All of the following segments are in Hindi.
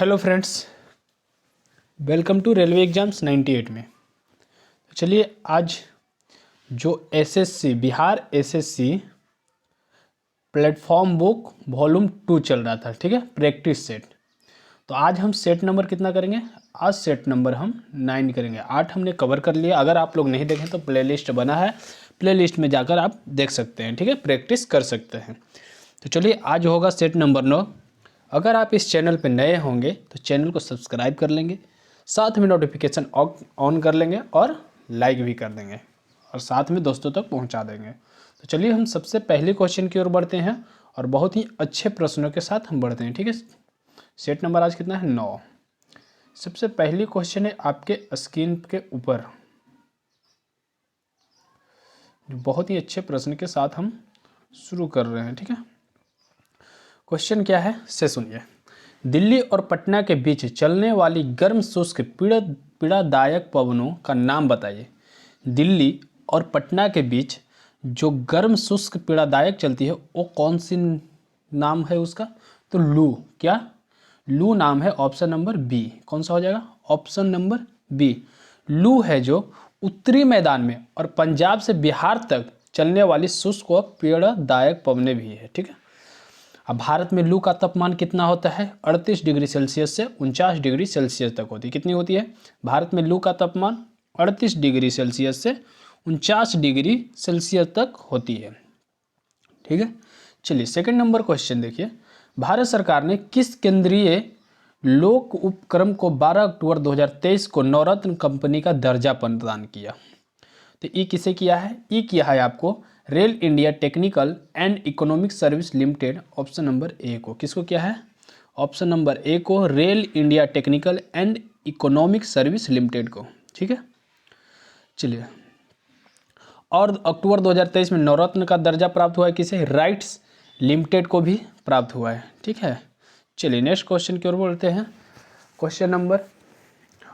Hello friends, welcome to railway exams 98 में। तो चलिए आज जो SSC Bihar SSC platform book volume 2 चल रहा था, ठीक है, प्रैक्टिस सेट। तो आज हम सेट नंबर कितना करेंगे? आज सेट नंबर हम 9 करेंगे। 8 हमने कवर कर लिया। अगर आप लोग नहीं देखें तो प्लेलिस्ट बना है, प्लेलिस्ट में जाकर आप देख सकते हैं, ठीक है, प्रैक्टिस कर सकते हैं। तो चलिए आज होगा सेट नंबर 9। अगर आप इस चैनल पर नए होंगे तो चैनल को सब्सक्राइब कर लेंगे, साथ में नोटिफिकेशन ऑन कर लेंगे और लाइक भी कर देंगे और साथ में दोस्तों तक पहुंचा देंगे। तो चलिए हम सबसे पहले क्वेश्चन की ओर बढ़ते हैं और बहुत ही अच्छे प्रश्नों के साथ हम बढ़ते हैं, ठीक है। सेट नंबर आज कितना है? 9। सबसे पहली क्वेश्चन है आपके स्क्रीन के ऊपर, जो बहुत ही अच्छे प्रश्न के साथ हम शुरू कर रहे हैं, ठीक है। क्वेश्चन क्या है से सुनिए। दिल्ली और पटना के बीच चलने वाली गर्म शुष्क पीड़ादायक पवनों का नाम बताइए। दिल्ली और पटना के बीच जो गर्म शुष्क पीड़ादायक चलती है वो कौन सी नाम है उसका? तो लू। क्या? लू नाम है। Option number B. कौन सा हो जाएगा? Option number B. लू है जो उत्तरी मैदान में और पंजाब से बिहार तक चलने वाली शुष्क व पीड़ादायक पवनें भी है, ठीक है। अब भारत में लू का तापमान कितना होता है? 38 डिग्री सेल्सियस से 49 डिग्री सेल्सियस तक होती है। कितनी होती है भारत में लू का तापमान? 38 डिग्री सेल्सियस से 49 डिग्री सेल्सियस तक होती है, ठीक है। चलिए सेकंड नंबर क्वेश्चन देखिए। भारत सरकार ने किस केंद्रीय लोक उपक्रम को 12 अक्टूबर 2023 को नवरत्न कंपनी का दर्जा प्रदान किया? तो ई किसे किया है? ई किया है आपको rail India technical and economic service limited. Option number ए को। किसको किया है? ऑप्शन नंबर ए को, rail India technical and economic service limited को, ठीक है। चलिए, और अक्टूबर 2023 में नवरत्न का दर्जा प्राप्त हुआ है किसे? राइट्स लिमिटेड को भी प्राप्त हुआ है, ठीक है। चलिए नेक्स्ट क्वेश्चन की ओर बोलते हैं। क्वेश्चन नंबर,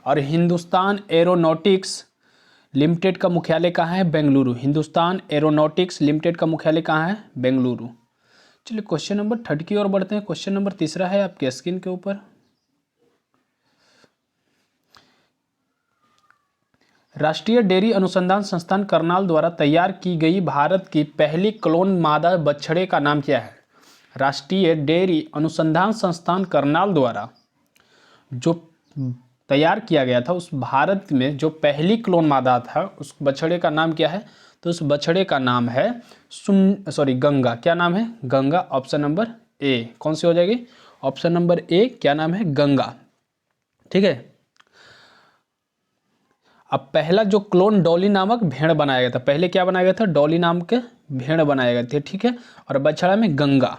और हिंदुस्तान एरोनॉटिक्स लिमिटेड का मुख्यालय कहाँ है? बेंगलुरु। हिंदुस्तान एरोनॉटिक्स लिमिटेड का मुख्यालय कहाँ है? बेंगलुरु। चलिए क्वेश्चन नंबर 3 की ओर बढ़ते हैं। क्वेश्चन नंबर 3 है आपके स्क्रीन के ऊपर। राष्ट्रीय डेयरी अनुसंधान संस्थान करनाल द्वारा तैयार की गई भारत की पहली क्लोन मादा बछड़े का नाम क्या है? राष्ट्रीय डेयरी अनुसंधान संस्थान करनाल द्वारा जो तैयार किया गया था उस भारत में जो पहली क्लोन मादा था उस बछड़े का नाम क्या है? तो उस बछड़े का नाम है गंगा। क्या नाम है? गंगा। Option number A. कौन सी हो जाएगी? Option number A. क्या नाम है? गंगा, ठीक है। अब पहला जो क्लोन डॉली नामक भेड़ बनाया गया था, पहले क्या बनाया गया था? डॉली नाम के भेड़ बनाए गए थे, ठीक है, और बछड़ा में गंगा।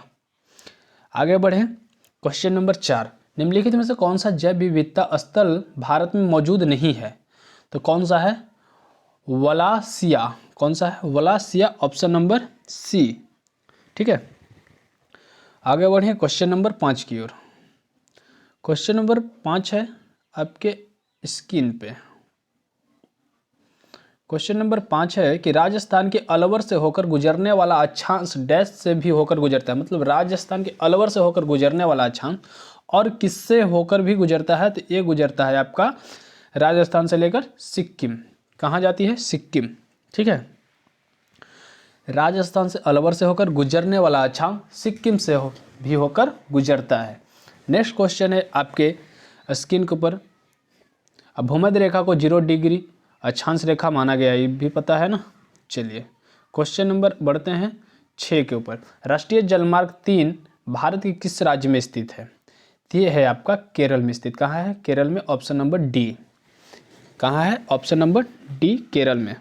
आगे बढ़े। क्वेश्चन नंबर 4, निम्नलिखित में से कौन सा जैव विविधता स्थल भारत में मौजूद नहीं है? तो कौन सा है? वलासिया। कौन सा है? वलासिया। ऑप्शन नंबर सी, ठीक है। आगे बढ़े क्वेश्चन नंबर 5 की ओर। क्वेश्चन नंबर 5 है आपके स्क्रीन पे। क्वेश्चन नंबर 5 है कि राजस्थान के अलवर से होकर गुजरने वाला अक्षांश डैश से भी होकर गुजरता है। मतलब राजस्थान के अलवर से होकर गुजरने वाला अक्षांश और किससे होकर भी गुजरता है? तो ये गुजरता है आपका राजस्थान से लेकर सिक्किम। कहाँ जाती है? सिक्किम, ठीक है। राजस्थान से अलवर से होकर गुजरने वाला अक्षांश सिक्किम से भी होकर गुजरता है। नेक्स्ट क्वेश्चन है आपके स्क्रीन के ऊपर। अब भूमध्य रेखा को 0 डिग्री अक्षांश रेखा माना गया, ये भी पता है ना। चलिए क्वेश्चन नंबर बढ़ते हैं 6 के ऊपर। राष्ट्रीय जलमार्ग 3 भारत के किस राज्य में स्थित है? ये है आपका केरल में स्थित। कहाँ है? केरल में। Option number D. कहाँ है? ऑप्शन नंबर डी, केरल में।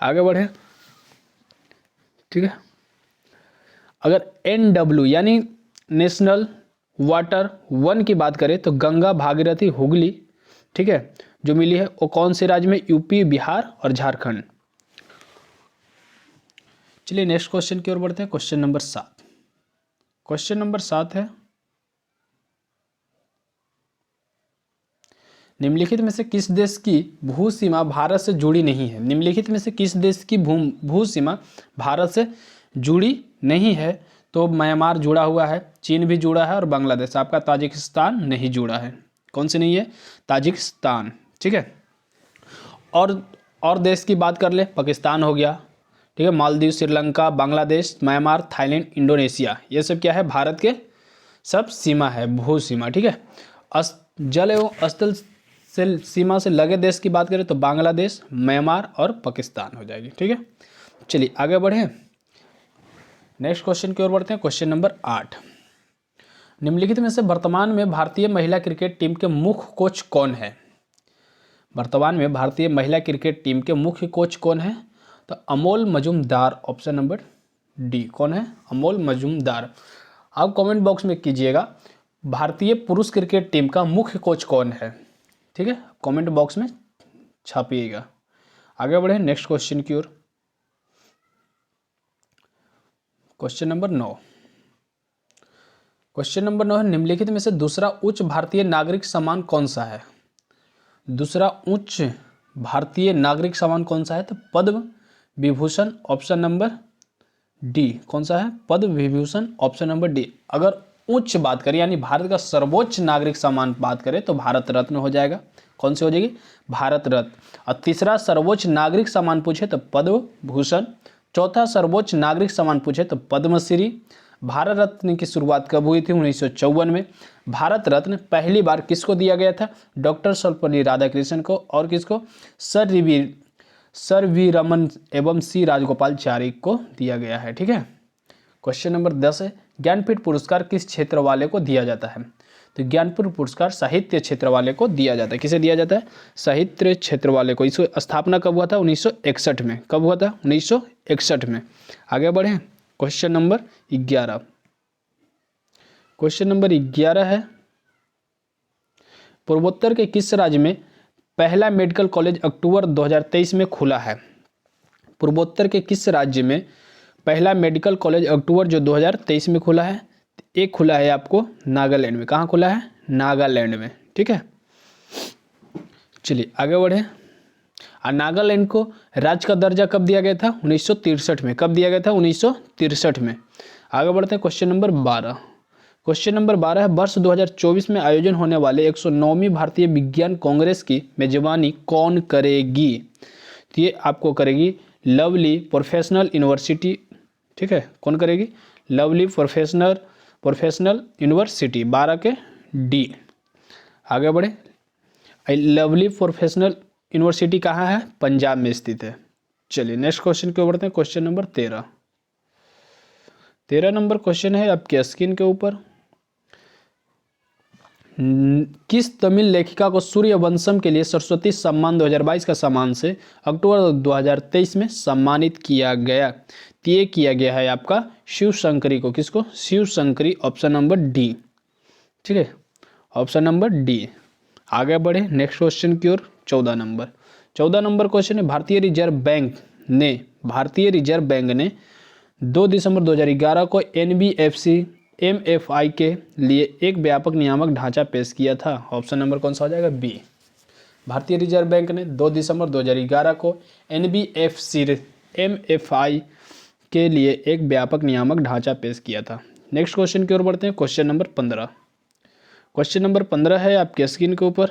आगे बढ़े, ठीक है। अगर NW यानी नेशनल वाटर 1 की बात करें तो गंगा, भागीरथी, हुगली, ठीक है, जो मिली है वो कौन से राज्य में? यूपी, बिहार और झारखंड। चलिए नेक्स्ट क्वेश्चन की ओर बढ़ते हैं। Question number 7। क्वेश्चन नंबर 7 है, निम्नलिखित में से किस देश की भू सीमा भारत से जुड़ी नहीं है? निम्नलिखित में से किस देश की भू सीमा भारत से जुड़ी नहीं है? तो म्यांमार जुड़ा हुआ है, चीन भी जुड़ा है और बांग्लादेश, आपका ताजिकिस्तान नहीं जुड़ा है। कौन से नहीं है? ताजिकिस्तान, ठीक है। और देश की बात कर ले, पाकिस्तान हो गया, ठीक है, Maldives, Sri Lanka, Bangladesh, Myanmar, Thailand, Indonesia, ये सब क्या है? भारत के सब सीमा है, भू सीमा, ठीक है। जल एवं स्थल से सीमा से लगे देश की बात करें तो बांग्लादेश, म्यांमार और पाकिस्तान हो जाएगी, ठीक है। चलिए आगे बढ़े, नेक्स्ट क्वेश्चन की ओर बढ़ते हैं। क्वेश्चन नंबर 8, निम्नलिखित में से वर्तमान में भारतीय महिला क्रिकेट टीम के मुख्य कोच कौन है? वर्तमान में भारतीय महिला क्रिकेट टीम के मुख्य कोच कौन है? तो Amol Majumdar, option number D. कौन है? अमोल मजूमदार। आप कमेंट बॉक्स में कीजिएगा भारतीय पुरुष क्रिकेट टीम का मुख्य कोच कौन है, ठीक है, कमेंट बॉक्स में छापिएगा। आगे बढ़े नेक्स्ट क्वेश्चन की ओर। क्वेश्चन नंबर 9, क्वेश्चन नंबर 9 है, निम्नलिखित में से दूसरा उच्च भारतीय नागरिक सम्मान कौन सा है? दूसरा उच्च भारतीय नागरिक सम्मान कौन सा है? तो Padma Vibhushan, option number D. कौन सा है? Padma Vibhushan, option number D. अगर उच्च बात करें यानी भारत का सर्वोच्च नागरिक सम्मान बात करें तो भारत रत्न हो जाएगा। कौन सी हो जाएगी? भारत रत्न। और तीसरा सर्वोच्च नागरिक सम्मान पूछे तो पद्म भूषण। चौथा सर्वोच्च नागरिक सम्मान पूछे तो पद्मश्री। भारत रत्न की शुरुआत कब हुई थी? 1954 में। भारत रत्न पहली बार किसको दिया गया था? डॉक्टर सर्वपल्ली राधाकृष्णन को। और किसको? सर वी रमन एवं सी राजगोपालचारी को दिया गया है, ठीक है। क्वेश्चन नंबर 10 है, ज्ञानपीठ पुरस्कार किस क्षेत्र वाले को दिया जाता है? तो ज्ञानपीठ पुरस्कार साहित्य क्षेत्र वाले को दिया जाता है। किसे दिया जाता है? साहित्य क्षेत्र वाले को। इसकी स्थापना कब हुआ था? 1961 में। कब हुआ था? 1961 में। आगे बढ़े, क्वेश्चन नंबर 11। क्वेश्चन नंबर 11 है, पूर्वोत्तर के किस राज्य में पहला मेडिकल कॉलेज अक्टूबर 2023 में खुला है? पूर्वोत्तर के किस राज्य में पहला मेडिकल कॉलेज अक्टूबर जो 2023 में खुला है? एक खुला है आपको नागालैंड में। कहाँ खुला है? नागालैंड में, ठीक है। चलिए आगे बढ़े। और नागालैंड को राज्य का दर्जा कब दिया गया था? 1963 में। कब दिया गया था? 1963 में। आगे बढ़ते हैं क्वेश्चन नंबर 12। क्वेश्चन नंबर 12 है, वर्ष 2024 में आयोजन होने वाले 109वीं भारतीय विज्ञान कांग्रेस की मेजबानी कौन करेगी? तो ये आपको करेगी लवली प्रोफेशनल यूनिवर्सिटी, ठीक है। कौन करेगी? लवली प्रोफेशनल यूनिवर्सिटी, 12 के डी। आगे बढ़े, लवली प्रोफेशनल यूनिवर्सिटी कहाँ है? पंजाब में स्थित है। चलिए नेक्स्ट क्वेश्चन की ओर बढ़ते हैं। क्वेश्चन नंबर 13 नंबर क्वेश्चन है आपके स्क्रीन के ऊपर। किस तमिल लेखिका को सूर्यवंशम के लिए सरस्वती सम्मान 2022 का सम्मान से अक्टूबर 2023 में सम्मानित किया गया? ये किया गया है आपका शिव शंकरी को। किसको? Shiv Shankari, option number D, ठीक है, ऑप्शन नंबर डी। आगे बढ़े नेक्स्ट क्वेश्चन की ओर। 14 नंबर क्वेश्चन है, भारतीय रिजर्व बैंक ने 2 दिसंबर 2011 को NBFC MFI के लिए एक व्यापक नियामक ढांचा पेश किया था। ऑप्शन नंबर कौन सा हो जाएगा? बी। भारतीय रिजर्व बैंक ने 2 दिसंबर 2011 को NBFC MFI के लिए एक व्यापक नियामक ढांचा पेश किया था। नेक्स्ट क्वेश्चन की ओर बढ़ते हैं। Question number 15। क्वेश्चन नंबर 15 है आपके स्क्रीन के ऊपर,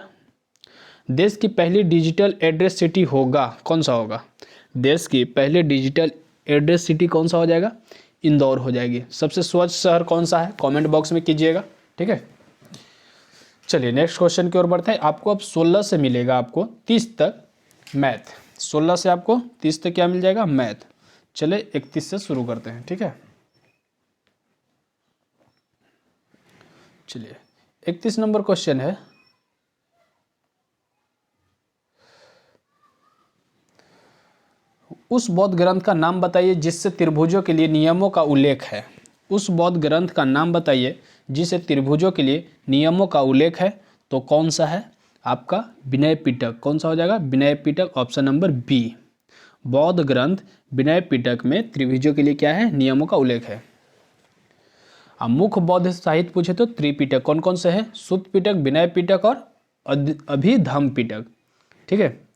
देश की पहली डिजिटल एड्रेस सिटी होगा? कौन सा होगा? देश की पहली डिजिटल एड्रेस सिटी कौन सा हो जाएगा? इंदौर हो जाएगी। सबसे स्वच्छ शहर कौन सा है? कमेंट बॉक्स में कीजिएगा, ठीक है। चलिए नेक्स्ट क्वेश्चन की ओर बढ़ते हैं। आपको अब 16 से मिलेगा आपको 30 तक मैथ। 16 से आपको 30 तक क्या मिल जाएगा? मैथ। चले 31 से शुरू करते हैं, ठीक है। चलिए 31 नंबर क्वेश्चन है, उस बौद्ध ग्रंथ का नाम बताइए जिससे त्रिभुजों के लिए नियमों का उल्लेख है। उस बौद्ध ग्रंथ का नाम बताइए जिसे त्रिभुजों के लिए नियमों का उल्लेख है। तो कौन सा है? आपका विनय पिटक। कौन सा हो जाएगा? Vinaya Pitaka, option number B. बौद्ध ग्रंथ विनय पिटक में त्रिभुजों के लिए क्या है? नियमों का उल्लेख है। अब मुख्य बौद्ध साहित्य पूछे तो त्रिपिटक कौन कौन से हैं? सुत्त पिटक, विनय पिटक और अभिधम्म पिटक, ठीक है।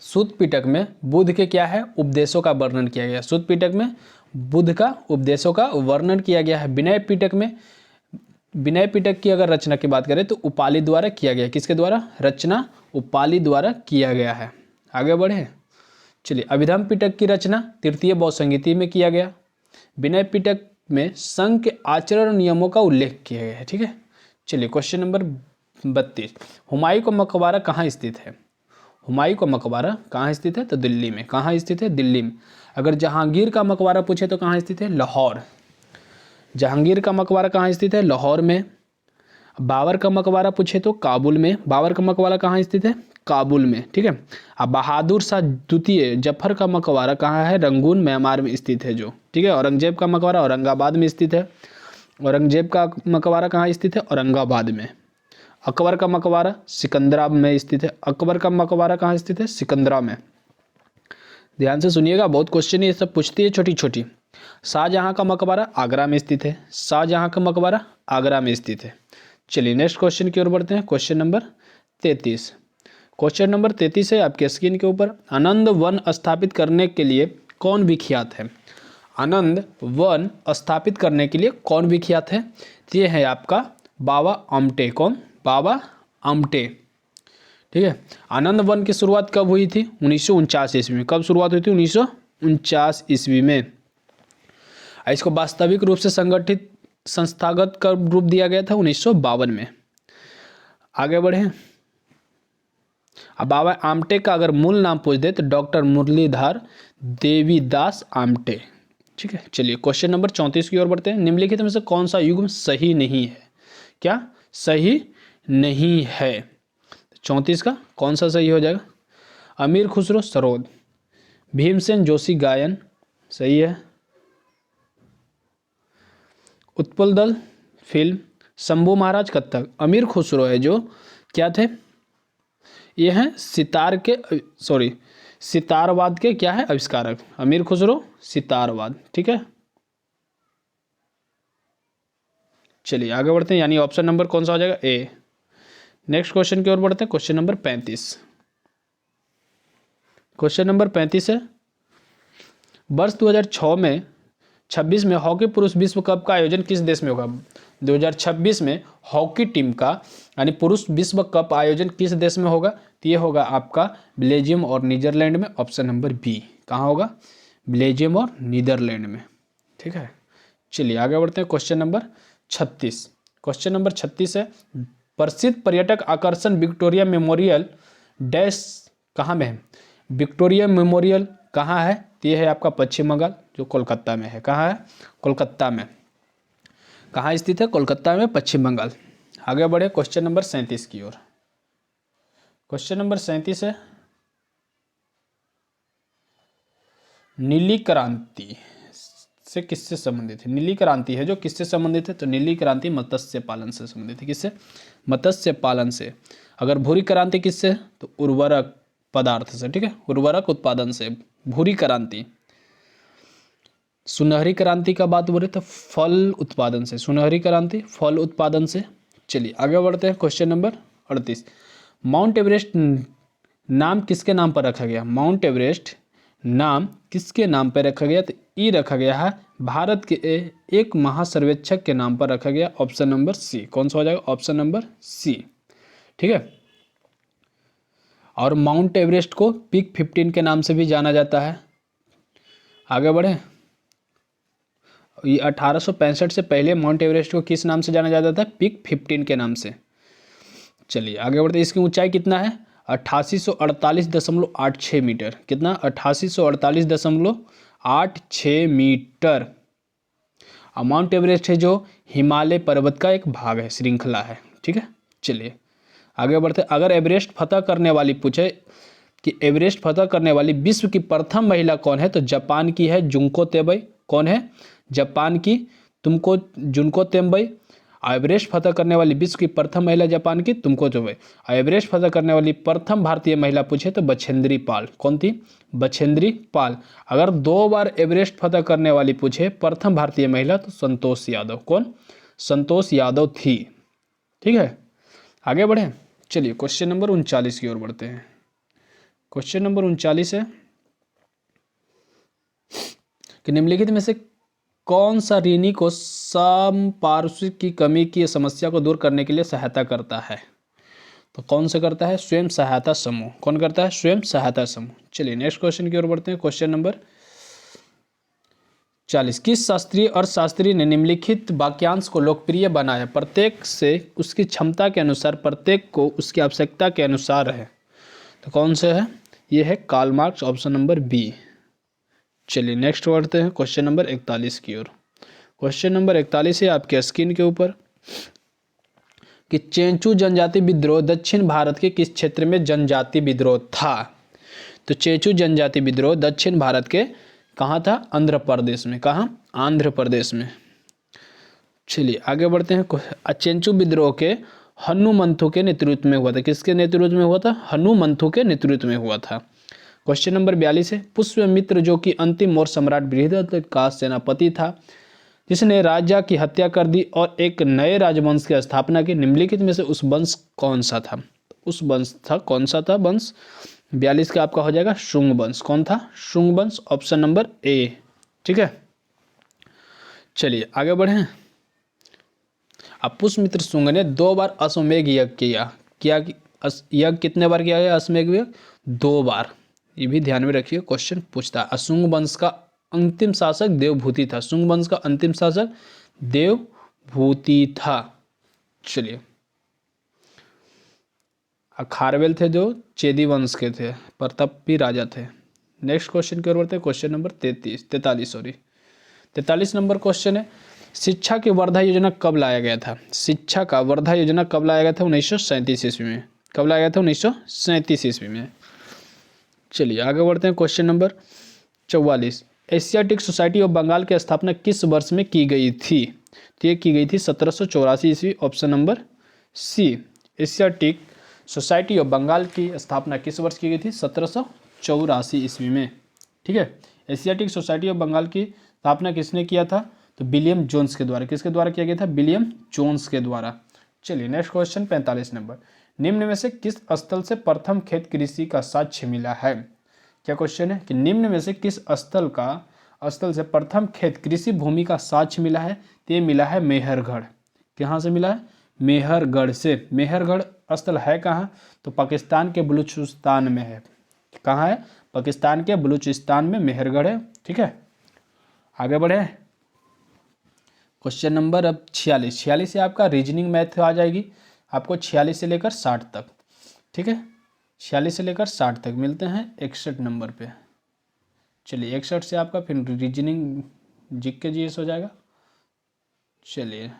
सुत्त पिटक में बुद्ध के क्या है? उपदेशों का वर्णन किया गया। सुत्त पिटक में बुद्ध का उपदेशों का वर्णन किया गया है। विनय पिटक में, विनय पिटक की अगर रचना की बात करें तो उपाली द्वारा किया गया। किसके द्वारा? रचना उपाली द्वारा किया गया है। आगे बढ़े, चलिए। अभिधम पिटक की रचना तृतीय बहुसंगीति में किया गया। विनय पिटक में संघ के आचरण नियमों का उल्लेख किया गया है। ठीक है, चलिए। क्वेश्चन नंबर 32, हुमायूं का मकबरा कहाँ स्थित है? हुमायूं का मकबरा कहाँ स्थित है? तो दिल्ली में। कहाँ स्थित है? दिल्ली में। अगर जहांगीर का मकबरा पूछे तो कहाँ स्थित है? लाहौर। जहांगीर का मकबरा कहाँ स्थित है? लाहौर में। बाबर का मकबरा पूछे तो काबुल में। बाबर का मकबरा कहाँ स्थित है? काबुल में। ठीक है। अब बहादुर शाह द्वितीय जफर का मकबरा कहाँ है? रंगून म्यांमार में स्थित है जो। ठीक है। औरंगजेब का मकबरा औरंगाबाद में स्थित है। औरंगजेब का मकबरा कहाँ स्थित है? औरंगाबाद में। अकबर का मकबरा सिकंदरा में स्थित है। अकबर का मकबरा कहाँ स्थित है? सिकंदरा में। ध्यान से सुनिएगा, बहुत क्वेश्चन ये सब पूछती है छोटी छोटी। शाहजहां का मकबरा आगरा में स्थित है। शाहजहां का मकबरा आगरा में स्थित है। चलिए नेक्स्ट क्वेश्चन की ओर बढ़ते हैं। Question number 33। क्वेश्चन नंबर 33 है आपके स्क्रीन के ऊपर। आनंद वन स्थापित करने के लिए कौन विख्यात है? आनंद वन स्थापित करने के लिए कौन विख्यात है? ये है आपका बाबा आमटे। कौन? बाबा आमटे। ठीक है। आनंद वन की शुरुआत कब हुई थी? 1949 ईस्वी में। कब शुरुआत हुई थी? 1949 ईस्वी में। इसको वास्तविक रूप से संगठित संस्थागत का रूप दिया गया था 1952 में। आगे बढ़े। अब बाबा आमटे का अगर मूल नाम पूछ दे तो डॉक्टर मुरलीधर देवीदास आमटे। ठीक है, चलिए क्वेश्चन नंबर 34 की ओर बढ़ते हैं। निम्नलिखित में से कौन सा युग्म सही नहीं है? क्या सही नहीं है? 34 का कौन सा सही हो जाएगा? अमीर खुसरो सरोद, भीमसेन जोशी गायन, सही है। उत्पल दल फिल्म, शंभू महाराज कत्थक। अमीर खुसरो है जो क्या थे? ये हैं सितार के सितारवाद के क्या है? आविष्कारक। अमीर खुसरो सितारवाद। ठीक है, चलिए आगे बढ़ते हैं। यानी ऑप्शन नंबर कौन सा हो जाएगा? ए। नेक्स्ट क्वेश्चन की ओर बढ़ते हैं। Question number 35। क्वेश्चन नंबर 35 है, वर्ष 2006 में 26 में हॉकी पुरुष विश्व कप का आयोजन किस देश में होगा? 2026 में हॉकी टीम का यानी पुरुष विश्व कप आयोजन किस देश में होगा? तो ये होगा आपका बेल्जियम और नीदरलैंड में। Option number B. कहाँ होगा? बेल्जियम और नीदरलैंड में। ठीक है, चलिए आगे बढ़ते हैं। Question number 36। क्वेश्चन नंबर 36 है, प्रसिद्ध पर्यटक आकर्षण विक्टोरिया मेमोरियल डैश कहाँ में है? विक्टोरिया मेमोरियल कहाँ है? ये है आपका पश्चिम बंगाल, जो कोलकाता में है। कहाँ है? कोलकाता में। कहाँ स्थित है? कोलकाता में, पश्चिम बंगाल। आगे बढ़े क्वेश्चन नंबर 37 की ओर। क्वेश्चन नंबर 37 है, नीली क्रांति से किससे संबंधित है? नीली क्रांति है जो किससे संबंधित है? तो नीली क्रांति मत्स्य पालन से संबंधित है। किससे? मत्स्य पालन से। अगर भूरी क्रांति किससे है? तो उर्वरक पदार्थ से। ठीक है, उर्वरक उत्पादन से भूरी क्रांति। सुनहरी क्रांति का बात बोले तो फल उत्पादन से। सुनहरी क्रांति फल उत्पादन से। चलिए आगे बढ़ते हैं। क्वेश्चन नंबर 38, माउंट एवरेस्ट नाम किसके नाम पर रखा गया? माउंट एवरेस्ट नाम किसके नाम पर रखा गया? तो ई रखा गया है भारत के एक महासर्वेक्षक के नाम पर रखा गया। Option number C. कौन सा हो जाएगा? Option number C. ठीक है, और माउंट एवरेस्ट को पिक 15 के नाम से भी जाना जाता है। आगे बढ़े। ये 1865 से पहले माउंट एवरेस्ट को किस नाम से जाना जाता था? पिक 15 के नाम से। चलिए आगे बढ़ते हैं। इसकी ऊंचाई कितना है? 8848.86 मीटर। कितना? 8848.86 मीटर। माउंट एवरेस्ट है जो हिमालय पर्वत का एक भाग है, श्रृंखला है। ठीक है, चलिए आगे बढ़ते। अगर एवरेस्ट फतह करने वाली पूछे कि एवरेस्ट फतह करने वाली विश्व की प्रथम महिला कौन है? तो जापान की है जुंको तेबई। कौन है? जापान की तुमको जुनको तेम्बई। एवरेस्ट फतह करने वाली विश्व की प्रथम महिला जापान की तुमको तेम्बई। एवरेस्ट फतह करने वाली प्रथम भारतीय महिला पूछे तो बछेंद्री पाल। कौन थी? बछेंद्री पाल। अगर 2 बार एवरेस्ट फतह करने वाली पूछे प्रथम भारतीय महिला तो संतोष यादव। कौन? संतोष यादव थी। ठीक है, आगे बढ़े। चलिए क्वेश्चन नंबर 39 की ओर बढ़ते हैं। क्वेश्चन नंबर 39 है, कि निम्नलिखित में से कौन सा ऋणी को संपार्श्विक की कमी की समस्या को दूर करने के लिए सहायता करता है? तो कौन सा करता है? स्वयं सहायता समूह। कौन करता है? स्वयं सहायता समूह। चलिए नेक्स्ट क्वेश्चन की ओर बढ़ते हैं। Question number 40। किस शास्त्रीय अर्थशास्त्री ने निम्नलिखित वाक्यांश को लोकप्रिय बनाया? प्रत्येक से उसकी क्षमता के अनुसार, प्रत्येक को उसकी आवश्यकता के अनुसार है। तो कौन सा है? ये है Karl Marx, option number B. चलिए नेक्स्ट बढ़ते हैं क्वेश्चन नंबर 41 की ओर। क्वेश्चन नंबर 41 है आपके स्क्रीन के ऊपर कि चेंचू जनजाति विद्रोह दक्षिण भारत के किस क्षेत्र में जनजाति विद्रोह था? तो चेंचू जनजाति विद्रोह दक्षिण भारत के कहाँ था? आंध्र प्रदेश में। कहाँ? आंध्र प्रदेश में। चलिए आगे बढ़ते हैं। चेंचू विद्रोह के हनुमंथु के नेतृत्व में हुआ था। किसके नेतृत्व में हुआ था? हनुमंथु के नेतृत्व में हुआ था। क्वेश्चन नंबर 42 है। पुष्यमित्र जो कि अंतिम और सम्राट बृहद्रथ का सेनापति था, जिसने राजा की हत्या कर दी और एक नए राजवंश की स्थापना की, निम्नलिखित में से उस वंश कौन सा था? उस वंश था, कौन सा था वंश? 42 का आपका हो जाएगा शुंग वंश। कौन था? शुंग वंश, ऑप्शन नंबर ए। ठीक है, चलिए आगे बढ़ें। अब पुष्यमित्र शुंग ने 2 बार अश्वमेध यज्ञ किया। यज्ञ कितने बार किया गया? अश्वमेध यज्ञ 2 बार। ये भी ध्यान में रखिए, क्वेश्चन पूछता है। शुंग वंश का अंतिम शासक देवभूति था। शुंग वंश का अंतिम शासक देवभूति था। चलिए, खारवेल थे जो चेदी वंश के थे, प्रतापी राजा थे। नेक्स्ट क्वेश्चन की ओर बढ़ते हैं। क्वेश्चन नंबर 43 नंबर क्वेश्चन है। शिक्षा की वर्धा योजना कब लाया गया था? शिक्षा का वर्धा योजना कब लाया गया था? 1937 ईस्वी में। कब लाया गया था? 1937 ईस्वी में। चलिए आगे बढ़ते हैं। Question number 44। Asiatic Society of Bengal की स्थापना किस वर्ष में की गई थी? तो ये की गई थी 1784 ईस्वी, option number C. Asiatic Society of Bengal की स्थापना किस वर्ष की गई थी? 1784 ईस्वी में। ठीक है, एशियाटिक सोसाइटी ऑफ बंगाल की स्थापना किसने किया था? तो विलियम जोन्स के द्वारा। किसके द्वारा किया गया था? विलियम जोन्स के द्वारा। चलिए नेक्स्ट क्वेश्चन 45 नंबर। निम्न में से किस स्थल से प्रथम खेत कृषि का साक्ष्य मिला है? क्या क्वेश्चन है कि निम्न में से किस स्थल से प्रथम खेत कृषि भूमि का साक्ष्य मिला है? तो ये मिला है मेहरगढ़। कहाँ से मिला है? मेहरगढ़ से। मेहरगढ़ स्थल है कहाँ? तो पाकिस्तान के बलूचिस्तान में है। कहाँ है? पाकिस्तान के बलूचिस्तान में मेहरगढ़ है। ठीक है, आगे बढ़े। क्वेश्चन नंबर अब 46 से आपका रीजनिंग मैथ आ जाएगी आपको 46 से लेकर 60 तक। ठीक है, 46 से लेकर 60 तक मिलते हैं 61 नंबर पे। चलिए 61 से आपका फिर रीजनिंग जीके जीएस हो जाएगा। चलिए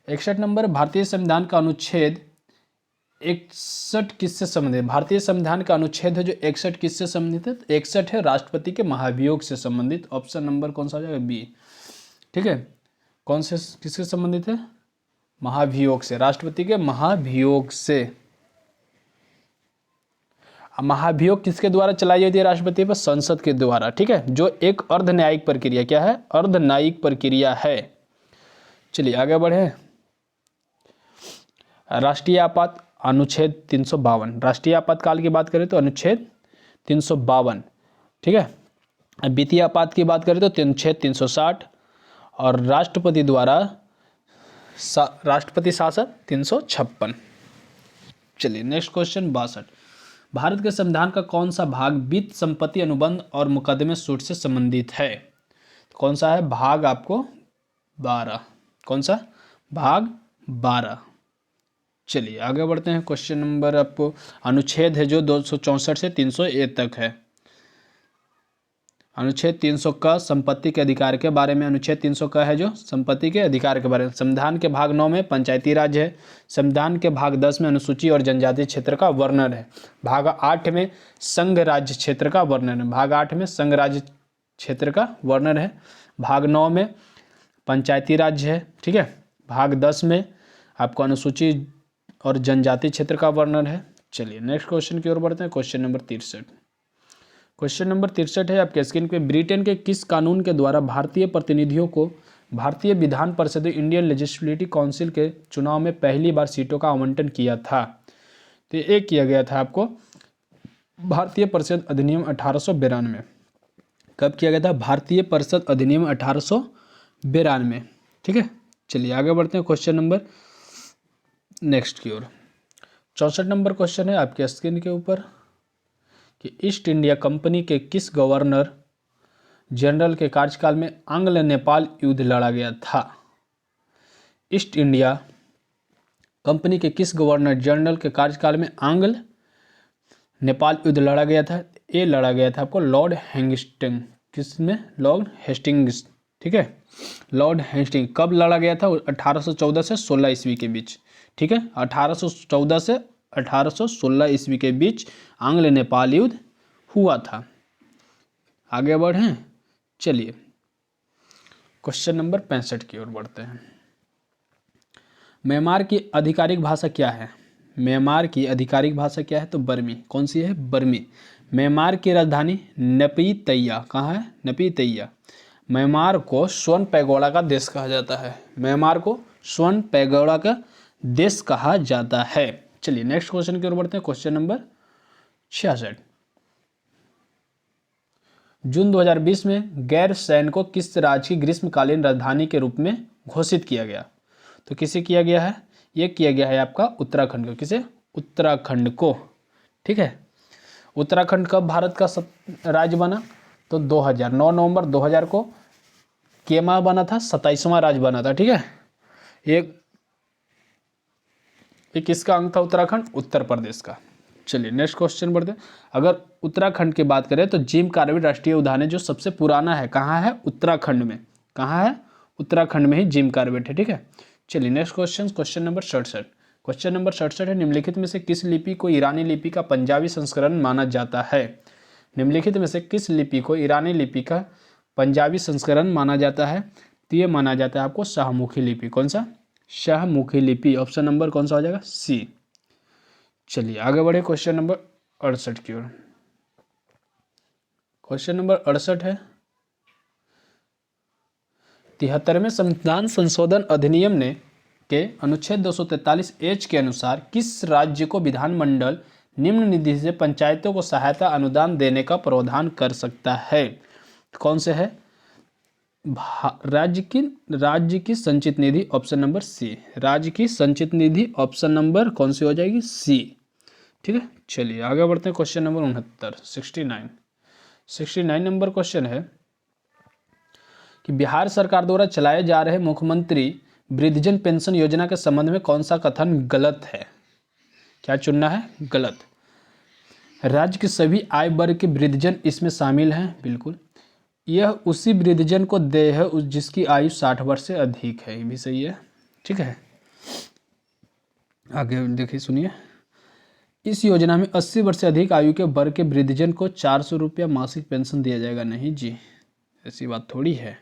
इकसठ नंबर। भारतीय संविधान का अनुच्छेद 61 किससे संबंधित? भारतीय संविधान का अनुच्छेद है जो 61 किससे संबंधित है? 61 है राष्ट्रपति के महाभियोग से संबंधित। ऑप्शन नंबर कौन सा हो जाएगा? बी। ठीक है, कौन से किससे संबंधित है? महाभियोग से, राष्ट्रपति के महाभियोग से। महाभियोग किसके द्वारा चलाई जाती है राष्ट्रपति पर? संसद के द्वारा। ठीक है, जो एक अर्धन्यायिक प्रक्रिया। क्या है? अर्धन्यायिक प्रक्रिया है। चलिए आगे बढ़े। राष्ट्रीय आपात अनुच्छेद 352। राष्ट्रीय आपातकाल की बात करें तो अनुच्छेद 352। ठीक है, वित्तीय आपात की बात करें तो अनुच्छेद 360 और राष्ट्रपति द्वारा राष्ट्रपति शासन 356। चलिए नेक्स्ट क्वेश्चन 62। भारत के संविधान का कौन सा भाग वित्त संपत्ति अनुबंध और मुकदमे सूट से संबंधित है? कौन सा है? भाग आपको 12। कौन सा? भाग 12। चलिए आगे बढ़ते हैं। क्वेश्चन नंबर आपको अनुच्छेद है जो 264 से 300A तक है। अनुच्छेद 300 का संपत्ति के अधिकार के बारे में। अनुच्छेद 300 का है जो संपत्ति के अधिकार के बारे में। संविधान के भाग 9 में पंचायती राज है। संविधान के भाग 10 में अनुसूची और जनजाति क्षेत्र का वर्णन है। भाग 8 में संघ राज्य क्षेत्र का वर्णन है। भाग 8 में संघ राज्य क्षेत्र का वर्णन है। भाग 9 में पंचायती राज्य है। ठीक है, भाग 10 में आपको अनुसूची और जनजाति क्षेत्र का वर्णन है। चलिए नेक्स्ट क्वेश्चन की ओर बढ़ते हैं। Question number 63। क्वेश्चन नंबर 63 है आपके स्क्रीन पे। ब्रिटेन के किस कानून के द्वारा भारतीय प्रतिनिधियों को भारतीय Vidhan Parishad Indian legislative council के चुनाव में पहली बार सीटों का आवंटन किया था? तो ये किया गया था आपको भारतीय परिषद अधिनियम 1892 कब किया गया था? भारतीय परिषद अधिनियम 1892। ठीक है, चलिए आगे बढ़ते हैं क्वेश्चन नंबर नेक्स्ट की ओर। 64 नंबर क्वेश्चन है आपके स्क्रीन के ऊपर कि ईस्ट इंडिया कंपनी के किस गवर्नर जनरल के कार्यकाल में आंग्ल नेपाल युद्ध लड़ा गया था? ईस्ट इंडिया कंपनी के किस गवर्नर जनरल के कार्यकाल में आंग्ल नेपाल युद्ध लड़ा गया था? ये लड़ा गया था आपको लॉर्ड हेस्टिंग्स। किसमें? Lord Hastings. ठीक है, लॉर्ड हेस्टिंग्स। कब लड़ा गया था? 1814 से 16 ईस्वी के बीच। ठीक है, 1814 से 1816 ईस्वी के बीच आंग्ल नेपाल युद्ध हुआ था। आगे बढ़ें, चलिए क्वेश्चन नंबर 65 की ओर बढ़ते हैं। म्यांमार की आधिकारिक भाषा क्या है? म्यांमार की आधिकारिक भाषा क्या है? तो बर्मी। कौन सी है? बर्मी। म्यांमार की राजधानी नपीतैया। कहाँ है? नपीतैया। म्यांमार को स्वर्ण पैगोडा का देश कहा जाता है। म्यांमार को स्वर्ण पैगोडा का देश कहा जाता है। चलिए नेक्स्ट क्वेश्चन की ओर बढ़ते हैं। Question number 66। जून 2020 में गैर सैन को किस राज्य की ग्रीष्मकालीन राजधानी के रूप में घोषित किया गया? तो किसे किया गया है? ये किया गया है आपका उत्तराखंड को। किसे? उत्तराखंड को। ठीक है, उत्तराखंड कब भारत का राज्य बना? तो 2000 9 नवंबर 2000 को केमा बना था, 27वां राज्य बना था। ठीक है, एक किसका अंग था? उत्तराखंड, उत्तर प्रदेश का। चलिए नेक्स्ट क्वेश्चन बढ़ते हैं। अगर उत्तराखंड की बात करें तो जिम कार्बेट राष्ट्रीय उद्यान है जो सबसे पुराना है। कहाँ है? उत्तराखंड में। कहाँ है? उत्तराखंड में ही जिम कार्बेट है। ठीक है, चलिए next question, question number 67। Question number 67 है, निम्नलिखित में से किस लिपि को ईरानी लिपि का पंजाबी संस्करण माना जाता है? निम्नलिखित में से किस लिपि को ईरानी लिपि का पंजाबी संस्करण माना जाता है? तो ये माना जाता है आपको शाहमुखी लिपि। कौन सा? शाहमुखी लिपि। ऑप्शन नंबर कौन सा हो जाएगा? सी। चलिए आगे बढ़े क्वेश्चन नंबर 68 की ओर। क्वेश्चन नंबर 68 है, 73वें संविधान संशोधन अधिनियम ने के अनुच्छेद 243H के अनुसार किस राज्य को विधानमंडल निम्न निधि से पंचायतों को सहायता अनुदान देने का प्रावधान कर सकता है? कौन से है? राज्य की संचित निधि। ऑप्शन नंबर सी। राज्य की संचित निधि। ऑप्शन नंबर कौन सी हो जाएगी? सी। ठीक है, चलिए आगे बढ़ते हैं। क्वेश्चन नंबर 69 69 नंबर क्वेश्चन है कि बिहार सरकार द्वारा चलाए जा रहे मुख्यमंत्री वृद्धजन पेंशन योजना के संबंध में कौन सा कथन गलत है? क्या चुनना है? गलत। राज्य के सभी आय वर्ग के वृद्धजन इसमें शामिल हैं। बिल्कुल। यह उसी वृद्धजन को देय है जिसकी आयु 60 वर्ष से अधिक है। ये भी सही है। ठीक है, आगे देखिए, सुनिए। इस योजना में 80 वर्ष से अधिक आयु के वर्ग के वृद्धजन को 400 रुपया मासिक पेंशन दिया जाएगा। नहीं जी, ऐसी बात थोड़ी है।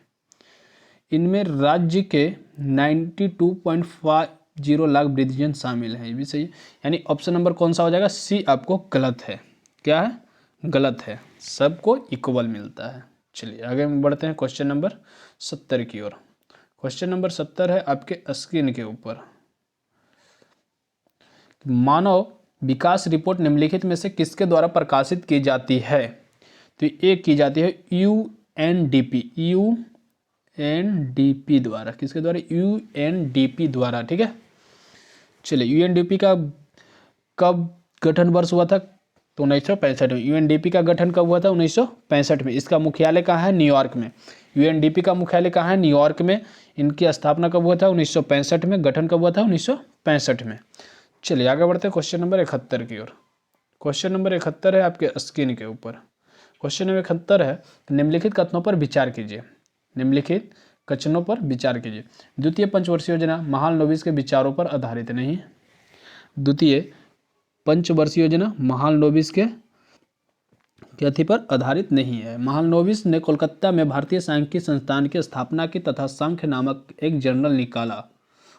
इनमें राज्य के 92.50 लाख वृद्धजन शामिल हैं। ये भी सही है। यानी ऑप्शन नंबर कौन सा हो जाएगा? सी आपको गलत है। क्या है? गलत है। सबको इक्वल मिलता है। चलिए आगे बढ़ते हैं क्वेश्चन नंबर 70 की ओर। क्वेश्चन नंबर 70 है आपके स्क्रीन के ऊपर। मानव विकास रिपोर्ट निम्नलिखित में से किसके द्वारा प्रकाशित की जाती है? तो एक की जाती है यूएनडीपी द्वारा। किसके द्वारा? यूएनडीपी द्वारा। ठीक है, चलिए यूएनडीपी का कब गठन वर्ष हुआ था? तो 1965 में। यूएनडीपी का गठन कब हुआ था? 1965 में। इसका मुख्यालय कहाँ है? न्यूयॉर्क में। यूएनडीपी का मुख्यालय कहाँ है? न्यूयॉर्क में। इनकी स्थापना कब हुआ था? 1965 में। गठन कब हुआ था? 1965 में। चलिए आगे बढ़ते हैं क्वेश्चन नंबर 71 की ओर। क्वेश्चन नंबर 71 है आपके स्क्रीन के ऊपर। क्वेश्चन नंबर 71 है, निम्नलिखित कथनों पर विचार कीजिए। निम्नलिखित कथनों पर विचार कीजिए। द्वितीय पंचवर्षीय योजना महालनोबिस के विचारों पर आधारित नहीं है। द्वितीय पंचवर्षीय योजना महालनोबिस के कथि पर आधारित नहीं है। महालनोबिस ने कोलकाता में भारतीय सांख्यिकी संस्थान की स्थापना की तथा सांख्य नामक एक जर्नल निकाला।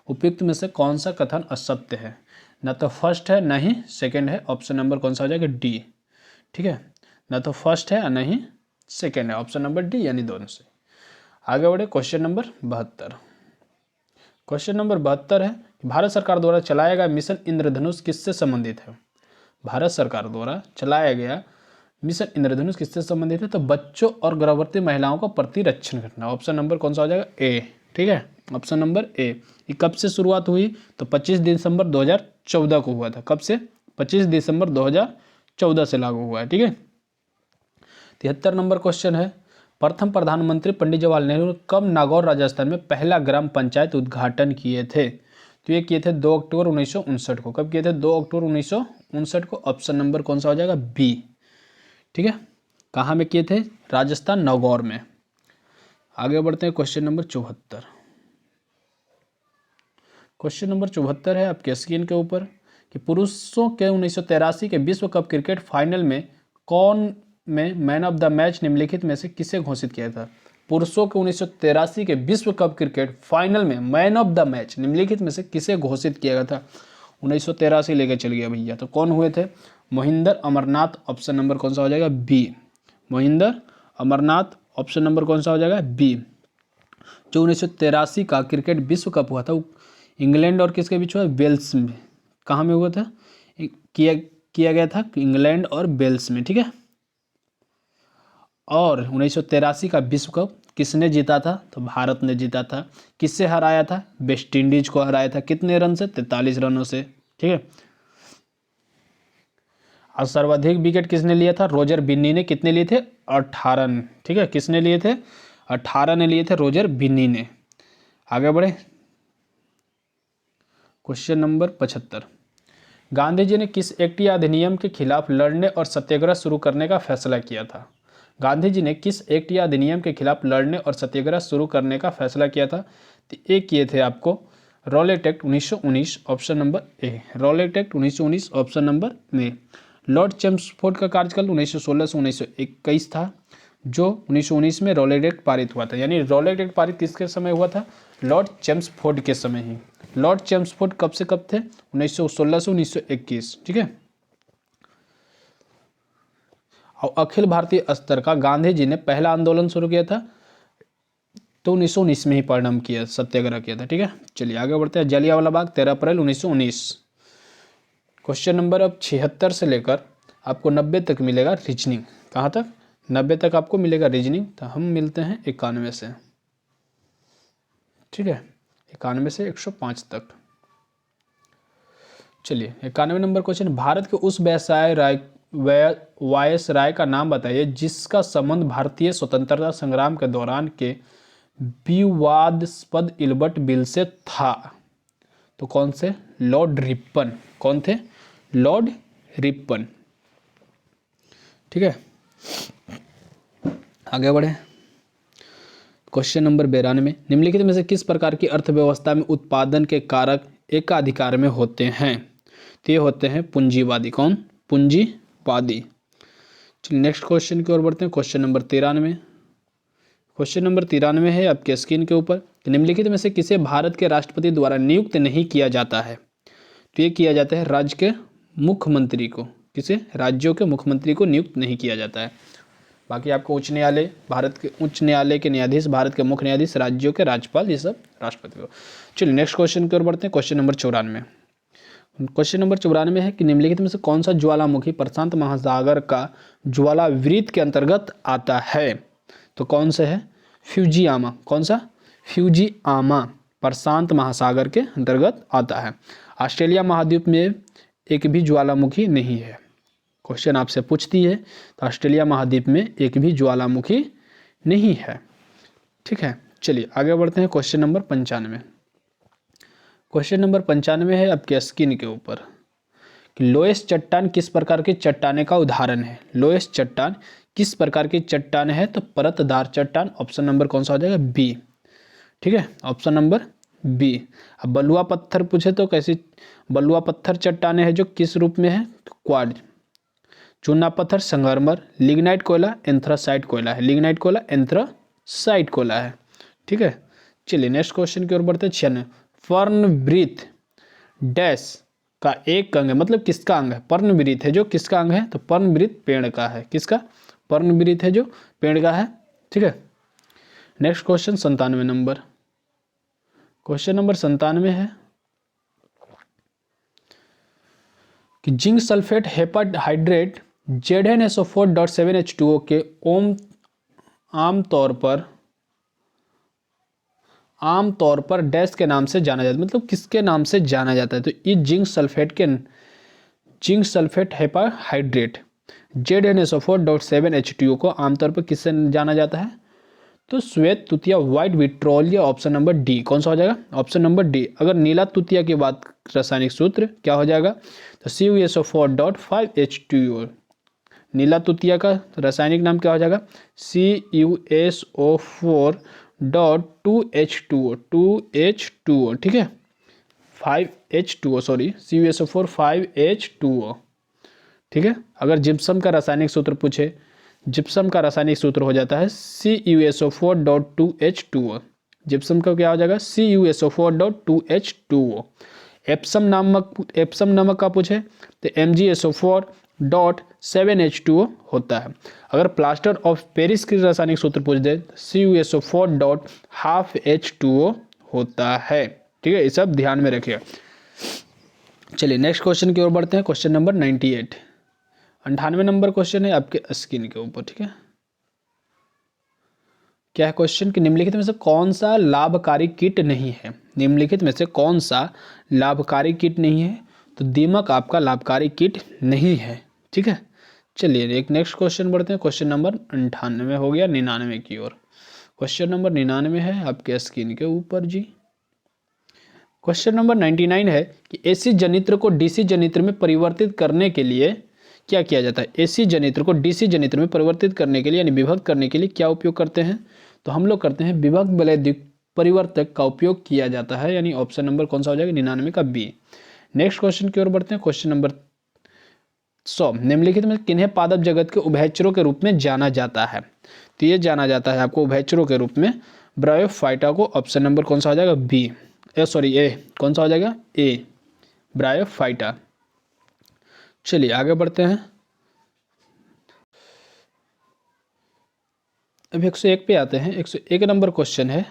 उपयुक्त में से कौन सा कथन असत्य है? ना तो फर्स्ट है, ना ही सेकंड है। ऑप्शन नंबर कौन सा हो जाएगा? डी। ठीक है, ना तो फर्स्ट है ना ही सेकंड है। ऑप्शन नंबर डी, यानी दोनों से। आगे बढ़े क्वेश्चन नंबर 72। क्वेश्चन नंबर 72 है, भारत सरकार द्वारा चलाया गया मिशन इंद्रधनुष किससे संबंधित है? भारत सरकार द्वारा चलाया गया मिशन इंद्रधनुष किससे संबंधित है? तो बच्चों और गर्भवती महिलाओं का प्रतिरक्षण करना। ऑप्शन नंबर कौन सा हो जाएगा? ए। ठीक है, ऑप्शन नंबर ए। ये कब से शुरुआत हुई? तो 25 दिसंबर 2014 को हुआ था। कब से? 25 दिसंबर 2014 से लागू हुआ है। ठीक है, 73 नंबर क्वेश्चन है, प्रथम प्रधानमंत्री पंडित जवाहरलाल नेहरू ने कब नागौर राजस्थान में पहला ग्राम पंचायत उद्घाटन किए थे? तो ये किए थे 2 अक्टूबर 1959 को। कब किए थे? 2 अक्टूबर 1959 को। ऑप्शन नंबर कौन सा हो जाएगा? बी। ठीक है, कहाँ में किए थे? राजस्थान, नागौर में। आगे बढ़ते हैं क्वेश्चन नंबर 74। क्वेश्चन नंबर 74 है आपके स्क्रीन के ऊपर कि पुरुषों के 1983 के विश्व कप क्रिकेट फाइनल में कौन में मैन ऑफ द मैच निम्नलिखित में से किसे घोषित किया था? पुरुषों के 1983 के विश्व कप क्रिकेट फाइनल में मैन ऑफ द मैच निम्नलिखित में से किसे घोषित किया गया था? 1983 लेके चल गया भैया, तो कौन हुए थे? मोहिंदर अमरनाथ। ऑप्शन नंबर कौन सा हो जाएगा? B. Mohinder Amarnath. Option number कौन सा हो जाएगा? बी। जो 1983 का क्रिकेट विश्व कप हुआ था वो इंग्लैंड और किसके बीच हुआ? वेल्स में। कहाँ में हुआ था? किया गया था इंग्लैंड और वेल्स में। ठीक है, और 1983 का विश्व कप किसने जीता था? तो भारत ने जीता था। किससे हराया था? वेस्ट इंडीज को हराया था। कितने रन से? 43 रनों से। ठीक है, और सर्वाधिक विकेट किसने लिया था? रोजर बिन्नी ने। कितने लिए थे? 18। ठीक है, किसने लिए थे? 18 ने लिए थे रोजर बिन्नी ने। आगे बढ़े, क्वेश्चन नंबर 75। गांधी जी ने किस एक्ट या अधिनियम के खिलाफ लड़ने और सत्याग्रह शुरू करने का फैसला किया था? गांधी जी ने किस एक्ट या अधिनियम के खिलाफ लड़ने और सत्याग्रह शुरू करने का फैसला किया था? तो एक किए थे आपको रॉलेट एक्ट 1919। ऑप्शन नंबर ए। रॉलेट एक्ट 1919 ऑप्शन नंबर ए। लॉर्ड चेम्सफोर्ड का कार्यकाल 1916 से 1921 था, जो 1919 में रॉलेट एक्ट पारित हुआ था। यानी रॉलेट एक्ट पारित किसके समय हुआ था? लॉर्ड चेम्सफोर्ड के समय ही। लॉर्ड चेम्सफोर्ड कब से कब थे? 1916 से 1921। ठीक है, और अखिल भारतीय स्तर का गांधी जी ने पहला आंदोलन शुरू किया था तो 1919 में ही परिणाम किया, सत्याग्रह किया था। ठीक है, चलिए आगे बढ़ते हैं। जलियांवाला बाग 13 अप्रैल 1919। क्वेश्चन नंबर अब 76 से लेकर आपको 90 तक मिलेगा रीजनिंग। कहाँ तक? 90 तक आपको मिलेगा रीजनिंग। तो हम मिलते हैं 91 से। ठीक है, 91 से 105 तक। चलिए 91 नंबर क्वेश्चन, भारत के उस वायसराय का नाम बताइए जिसका संबंध भारतीय स्वतंत्रता संग्राम के दौरान के विवादास्पद इल्बर्ट बिल से था? तो कौन से? Lord Ripon. कौन थे? Lord Ripon. ठीक है, आगे बढ़े। क्वेश्चन नंबर 92, निम्नलिखित में से किस प्रकार की अर्थव्यवस्था में उत्पादन के कारक एकाधिकार में होते हैं? तो ये होते हैं पूंजीवादी। कौन? पूंजीवादी। चलिए नेक्स्ट क्वेश्चन की ओर बढ़ते हैं। Question number 93। क्वेश्चन नंबर 93 है आपके स्क्रीन के ऊपर, निम्नलिखित में से किसे भारत के राष्ट्रपति द्वारा नियुक्त नहीं किया जाता है? तो ये किया जाता है राज्य के मुख्यमंत्री को। किसे? राज्यों के मुख्यमंत्री को नियुक्त नहीं किया जाता है। बाकी आपको उच्च न्यायालय, भारत के उच्च न्यायालय के न्यायाधीश, भारत के मुख्य न्यायाधीश, राज्यों के राज्यपाल, ये सब राष्ट्रपति को। चलिए नेक्स्ट क्वेश्चन की ओर बढ़ते हैं। Question number 94। क्वेश्चन नंबर 94 है कि निम्नलिखित में से कौन सा ज्वालामुखी प्रशांत महासागर का ज्वालावृत्त के अंतर्गत आता है? तो कौन सा है? फ्यूजियामा। कौन सा? फ्यूजियामा प्रशांत महासागर के अंतर्गत आता है। ऑस्ट्रेलिया महाद्वीप में एक भी ज्वालामुखी नहीं है। क्वेश्चन आपसे पूछती है तो ऑस्ट्रेलिया महाद्वीप में एक भी ज्वालामुखी नहीं है। ठीक है, चलिए आगे बढ़ते हैं। Question number 95। क्वेश्चन नंबर 95 है आपके स्क्रीन के ऊपर कि लोएस चट्टान किस प्रकार की चट्टाने का उदाहरण है? लोएस चट्टान किस प्रकार की चट्टान है? तो परतदार चट्टान। ऑप्शन नंबर कौन सा हो जाएगा? बी। ठीक है, ऑप्शन नंबर बी। अब बलुआ पत्थर पूछे तो कैसी बलुआ पत्थर चट्टाने है जो किस रूप में है? तो क्वार्ट्ज। चूना पत्थर संगमरमर, लिग्नाइट कोयला, एंथ्रासाइट कोयला है। लिग्नाइट कोयला, एंथ्रासाइट कोयला है। ठीक है, चलिए नेक्स्ट क्वेश्चन की ओर बढ़ते हैं। 96, पर्णवृत्त डैश का एक अंग है, मतलब किसका अंग है? पर्णवृत्त है जो किसका अंग है? तो पर्णवृत्त पेड़ का है। किसका? पर्णवृत्त है जो पेड़ का है। ठीक है, next question 97 number. Question number 97 है कि जिंक सल्फेट हेपर हाइड्रेट ZnSO4.7H2O के आमतौर पर डैश के नाम से जाना जाता है, मतलब किसके नाम से जाना जाता है। तो इस जिंक सल्फेट हेपर हाइड्रेट ZnSO4.7H2O को आमतौर पर किससे जाना जाता है, तो श्वेत तुतिया व्हाइट विट्रोल, या ऑप्शन नंबर डी। कौन सा हो जाएगा, ऑप्शन नंबर डी। अगर नीला तुतिया की बात रासायनिक सूत्र क्या हो जाएगा, तो CuSO4.5H2O। नीला तुतिया का रासायनिक नाम क्या हो जाएगा, CuSO4.2H2O, ठीक है, 5H2O, सॉरी, CuSO4 5H2O, ठीक है। अगर जिप्सम का रासायनिक सूत्र पूछे, जिप्सम का रासायनिक सूत्र हो जाता है CuSO4.2H2O। जिप्सम का क्या हो जाएगा, CuSO4.2H2O। एप्सम नमक का पूछे तो MgSO4.7H2O होता है। अगर प्लास्टर ऑफ पेरिस की रासायनिक सूत्र पूछ दे तो CuSO4.5H2O होता है, ठीक है। ये सब ध्यान में रखिए। चलिए नेक्स्ट क्वेश्चन की ओर बढ़ते हैं। क्वेश्चन नंबर 98, 98 नंबर क्वेश्चन है आपके स्क्रीन के ऊपर, ठीक है। क्या है क्वेश्चन कि निम्नलिखित में से कौन सा लाभकारी कीट नहीं है, निम्नलिखित में से कौन सा लाभकारी कीट नहीं है, तो दीमक आपका लाभकारी कीट नहीं है, ठीक है। चलिए एक नेक्स्ट क्वेश्चन बढ़ते हैं। क्वेश्चन नंबर 98 हो गया 99 की ओर। क्वेश्चन नंबर 99 है आपके स्क्रीन के ऊपर जी। क्वेश्चन नंबर 99 है कि एसी जनित्र को डीसी जनित्र में परिवर्तित करने के लिए क्या किया जाता है। एसी जनित्र को डीसी जनित्र में परिवर्तित करने के लिए यानी विभक्त करने के लिए क्या उपयोग करते हैं, तो हम लोग करते हैं विभक्त वैद्युत परिवर्तक का उपयोग किया जाता है, यानी ऑप्शन नंबर कौन सा हो जाएगा, 99 का बी। नेक्स्ट क्वेश्चन की ओर बढ़ते हैं। क्वेश्चन नंबर 100, निम्नलिखित में किन्हें पादप जगत के उभयचरों के रूप में जाना जाता है, तो ये जाना जाता है आपको उभयचरों के रूप में ब्रायोफाइटा को। ऑप्शन नंबर कौन सा हो जाएगा, बी, ए, कौन सा हो जाएगा, ए, ब्रायोफाइटा। चलिए आगे बढ़ते हैं। अब 101 पे आते हैं। 101 नंबर क्वेश्चन है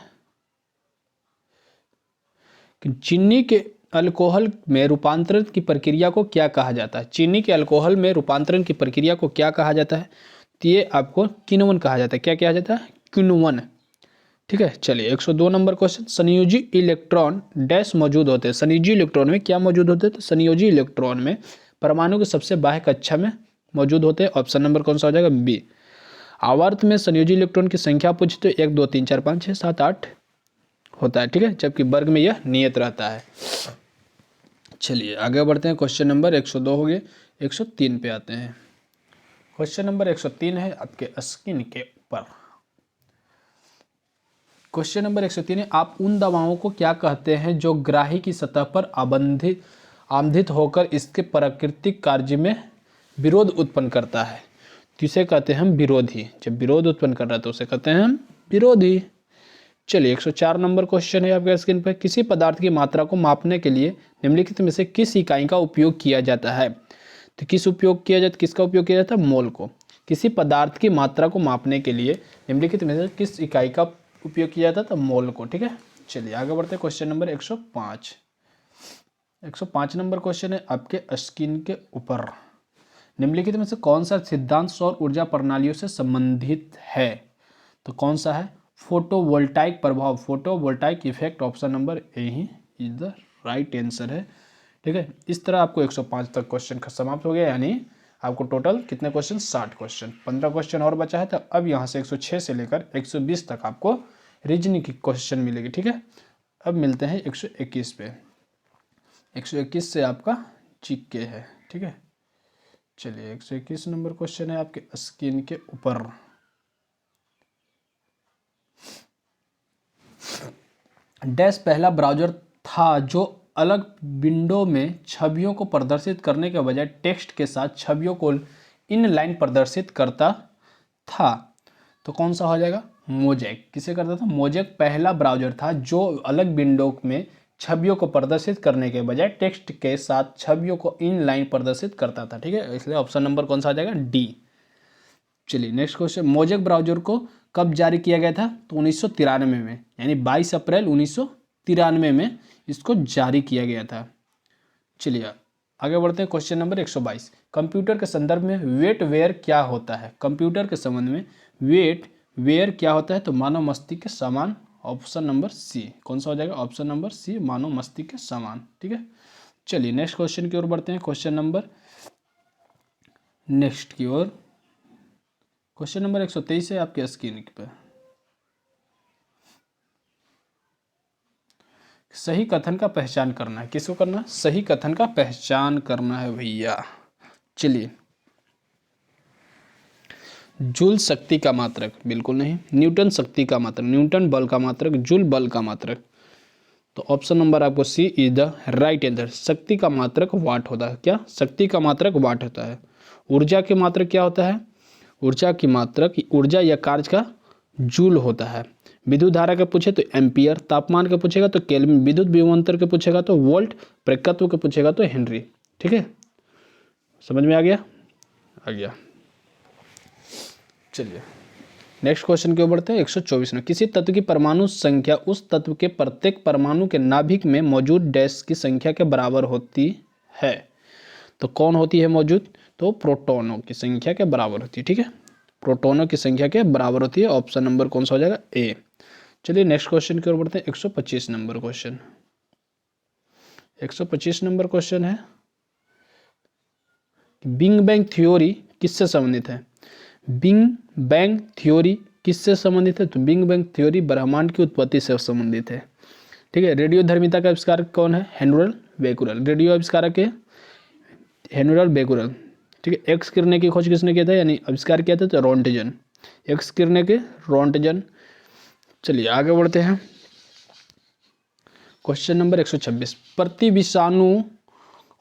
कि चीनी के अल्कोहल में रूपांतरण की प्रक्रिया को क्या कहा जाता है। चीनी के अल्कोहल में रूपांतरण की प्रक्रिया को क्या कहा जाता है, तो ये आपको किण्वन कहा जाता है। क्या कहा जाता है, किण्वन, ठीक है। चलिए 102 नंबर क्वेश्चन, संयोजी इलेक्ट्रॉन डैश मौजूद होते हैं। संयोजी इलेक्ट्रॉन में क्या मौजूद होते हैं, तो संयोजी इलेक्ट्रॉन में परमाणु के सबसे बाह्य कक्षा में मौजूद होते हैं। ऑप्शन नंबर कौन सा हो जाएगा, बी। आवर्त में संयोजी इलेक्ट्रॉन की संख्या पूछते तो 1 2 3 4 5 6 7 8 होता है, ठीक है, जबकि वर्ग में यह नियत रहता है। चलिए आगे बढ़ते हैं। क्वेश्चन नंबर 102 हो गए। 103 पे आते हैं। क्वेश्चन नंबर 103 है आपके स्क्रीन के ऊपर। क्वेश्चन नंबर 103 है, आप उन दवाओं को क्या कहते हैं जो ग्राही की सतह पर आबंधित होकर इसके प्राकृतिक कार्य में विरोध उत्पन्न करता है, तो इसे कहते हैं हम विरोधी। जब विरोध उत्पन्न कर रहा है तो उसे कहते हैं हम विरोधी। चलिए 104 नंबर क्वेश्चन है आपके स्क्रीन पर, किसी पदार्थ की मात्रा को मापने के लिए निम्नलिखित में से किस इकाई का उपयोग किया जाता है, तो किसका उपयोग किया जाता है, मोल को। किसी पदार्थ की मात्रा को मापने के लिए निम्नलिखित में से किस इकाई का उपयोग किया जाता है, तो मोल को, ठीक है। चलिए आगे बढ़ते हैं। क्वेश्चन नंबर 105, 105 नंबर क्वेश्चन है आपके स्क्रीन के ऊपर, निम्नलिखित में से कौन सा सिद्धांत सौर ऊर्जा प्रणालियों से संबंधित है, तो कौन सा है, फोटोवोल्टाइक प्रभाव, photovoltaic effect. Option number A he is the right answer है, ठीक है। इस तरह आपको 105 तक क्वेश्चन समाप्त हो गया, यानी आपको टोटल कितने क्वेश्चन, 60 क्वेश्चन। 15 क्वेश्चन और बचा है, तो अब यहाँ से 106 से लेकर 120 तक आपको रीजनिंग की क्वेश्चन मिलेगी, ठीक है। अब मिलते हैं 121 पे। 121 से आपका जीके है, ठीक है। चलिए 121 नंबर क्वेश्चन है आपके स्क्रीन के ऊपर। डैश पहला ब्राउज़र था जो अलग विंडो में छवियों को प्रदर्शित करने के बजाय टेक्स्ट के साथ छवियों को इनलाइन प्रदर्शित करता था, तो कौन सा हो जाएगा, मोज़ेक। किसे करता था, मोज़ेक पहला ब्राउज़र था जो अलग विंडो में छवियों को प्रदर्शित करने के बजाय टेक्स्ट के साथ छवियों को इनलाइन प्रदर्शित करता था, ठीक है। इसलिए ऑप्शन नंबर कौन सा आ जाएगा, डी। चलिए नेक्स्ट क्वेश्चन, मोज़ेक ब्राउज़र को कब जारी किया गया था, तो 1993 में, यानी 22 अप्रैल 1993 में इसको जारी किया गया था। चलिए आगे बढ़ते हैं क्वेश्चन नंबर 122। कंप्यूटर के संदर्भ में वेट वेयर क्या होता है? कंप्यूटर के संबंध में वेट वेयर क्या होता है? तो मानव मस्तिष्क के समान। Option number C. कौन सा हो जाएगा? ऑप्शन नंबर सी, मानव मस्तिष्क के समान। ठीक है, चलिए नेक्स्ट क्वेश्चन की ओर बढ़ते हैं। क्वेश्चन नंबर नेक्स्ट की ओर क्वेश्चन नंबर 123 है आपके स्क्रीन पे। सही कथन का पहचान करना है। किसको करना है? सही कथन का पहचान करना है भैया। चलिए, जूल शक्ति का मात्रक, बिल्कुल नहीं। न्यूटन शक्ति का मात्रक, न्यूटन बल का मात्रक, जूल बल का मात्रक। तो ऑप्शन नंबर आपको सी इज द राइट आंसर। शक्ति का मात्रक वाट होता है। क्या? शक्ति का मात्रक वाट होता है। ऊर्जा के मात्रक क्या होता है? ऊर्जा की मात्रक, ऊर्जा या कार्य का जूल होता है। विद्युत धारा के पूछे तो एम्पियर, तापमान के पूछेगा तो केल्विन, विद्युत विभवांतर के पूछेगा तो वोल्ट, प्रेरकत्व के पूछेगा तो हेनरी। ठीक है, समझ में आ गया? आ गया। चलिए नेक्स्ट क्वेश्चन की ओर बढ़ते हैं। 124 में किसी तत्व की परमाणु संख्या उस तत्व के प्रत्येक परमाणु के नाभिक में मौजूद डैश की संख्या के बराबर होती है। तो कौन होती है मौजूद? तो प्रोटॉनों की संख्या के बराबर होती है। ठीक है, प्रोटॉनों की संख्या के बराबर होती है। ऑप्शन नंबर कौन सा हो जाएगा? ए। चलिए नेक्स्ट क्वेश्चन की ओर बढ़ते हैं। 125 नंबर क्वेश्चन। 125 नंबर क्वेश्चन है, बिग बैंग थ्योरी किससे संबंधित है? बिग बैंग थ्योरी किससे संबंधित है? तो बिग बैंग थ्योरी ब्रह्मांड की उत्पत्ति से संबंधित है। ठीक है, रेडियोधर्मिता का आविष्कारक कौन है? Henry Becquerel. रेडियो आविष्कारक है हेनरी बेकुरल। ठीक है, एक्स किरणें की खोज किसने किया था, यानी आविष्कार किया था? तो रोंटजन। एक्स किरणें के रोंटजन। चलिए आगे बढ़ते हैं। Question number 126। प्रति विषाणु